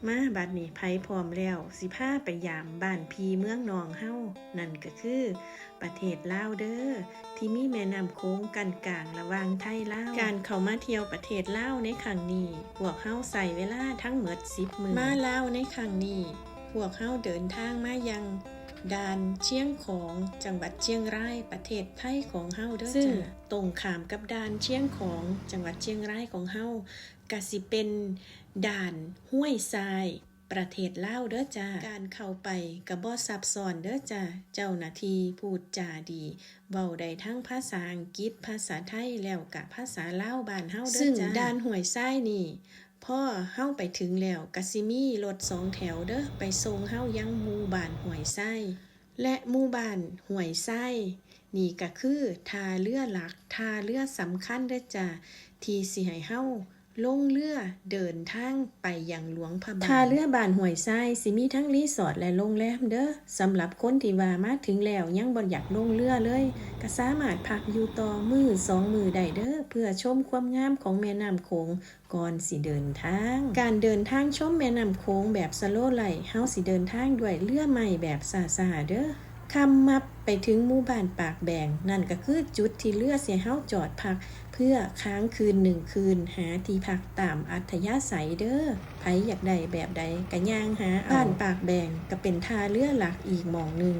มาบัดนี้ไผพร้อมแล้วสิพาไปยามบ้านพี่เมืองน้องเฮานั่นก็คือประเทศลาวเด้อที่มีแม่น้ำโขงกั้นกลางระหว่างไทยลาวการเข้ามาเที่ยวประเทศลาวในครั้งนี้พวกเฮาใช้เวลาทั้งหมด10 มื้อมาลาวในครั้งนี้พวกเฮาเดินทางมายังด่านเชียงของจังหวัดเชียงรายประเทศไทยของเฮาเด้อจ้ะซึ่งตรงข้ามกับด่านเชียงของจังหวัดเชียงรายของเฮาก็สิเป็นด่านห้วยทรายประเทศลาวเด้อจ้าการเข้าไปก็บ่ซับซ้อนเด้อจ้าเจ้าหน้าที่พูดจาดีเว้าได้ทั้งภาษาอังกฤษภาษาไทยแล้วก็ภาษาลาวบ้านเฮาเด้อจ้าซึ่งด่านห้วยทรายนี่พอเฮาไปถึงแล้วก็สิมีรถ2แถวเด้อไปส่งเฮายังหมู่บ้านห้วยทรายและหมู่บ้านห้วยทรายนี่ก็คือท่าเรือหลักท่าเรือสำคัญเด้อจ้าที่สิให้เฮาลงเรือเดินทางไปยังหลวงพระบางท่าเรือบ้านห้วยทรายสิมีทั้งรีสอร์ทและโรงแรมเด้อสำหรับคนที่ว่ามาถึงแล้วยังบ่อยากลงเรือเลยก็สามารถพักอยู่ต่อมื้อ2มื้อได้เด้อเพื่อชมความงามของแม่น้ำโขงก่อนสิเดินทางการเดินทางชมแม่น้ำโขงแบบสโลว์ไลฟ์เฮาสิเดินทางด้วยเรือใหม่แบบช้าๆเด้อค่ำมับไปถึงหมู่บ้านปากแบงนั่นก็คือจุดที่เรือสิเฮาจอดพักเพื่อค้างคืน1คืนหาที่พักตามอัธยาศัยเด้อไผอยากได้แบบใดก็ย่างหาบ้านปากแบงก็เป็นท่าเรือหลักอีกหม้องนึง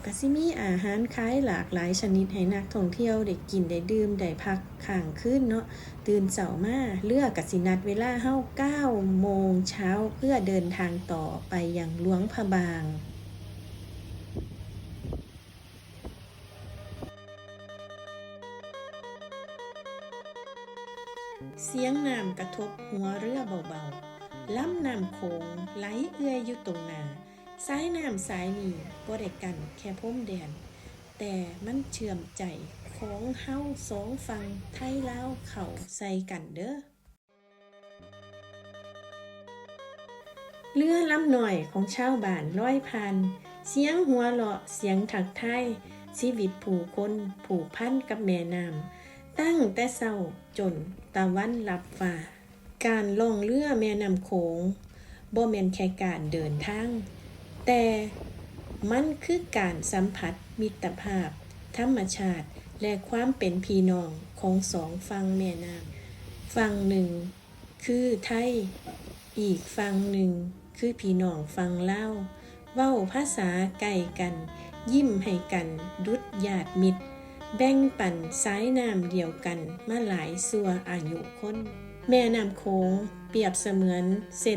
ก็สิมีอาหารขายหลากหลายชนิดให้นักท่องเที่ยวได้กินได้ดื่มได้พักค้างคืนเนาะตื่นเช้ามาเรือก็สินัดเวลาเฮา9 โมงเช้าเพื่อเดินทางต่อไปยังหลวงพระบางเสียงน้ำกระทบหัวเรือเบาๆลำน้ำโขงไหลเอื่อยอยู่ตรงหน้าสายน้ำสายนี้บ่ได้กั้นแค่พรมแดนแต่มันเชื่อมใจของเฮาสองฝั่งไทยลาวเข้าใส่กันเด้อเรือลำน้อยของชาวบ้านลอยผ่านเสียงหัวเราะเสียงทักทายชีวิตผู้คนผูกพันกับแม่น้ำตั้งแต่เช้าจนตะวันลับฟ้าการล่องเรือแม่น้ำโขงบ่แม่นแค่การเดินทางแต่มันคือการสัมผัสมิตรภาพธรรมชาติและความเป็นพี่น้องของสองฝั่งแม่น้ำฝั่งหนึ่งคือไทยอีกฝั่งหนึ่งคือพี่น้องฝั่งลาวเว้าภาษาใกล้กันยิ้มให้กันดุจญาติมิตรแบ่งปันสายน้ำเดียวกันมาหลายชั่วอายุคนแม่น้ำโขงเปรียบเสมือนเส้น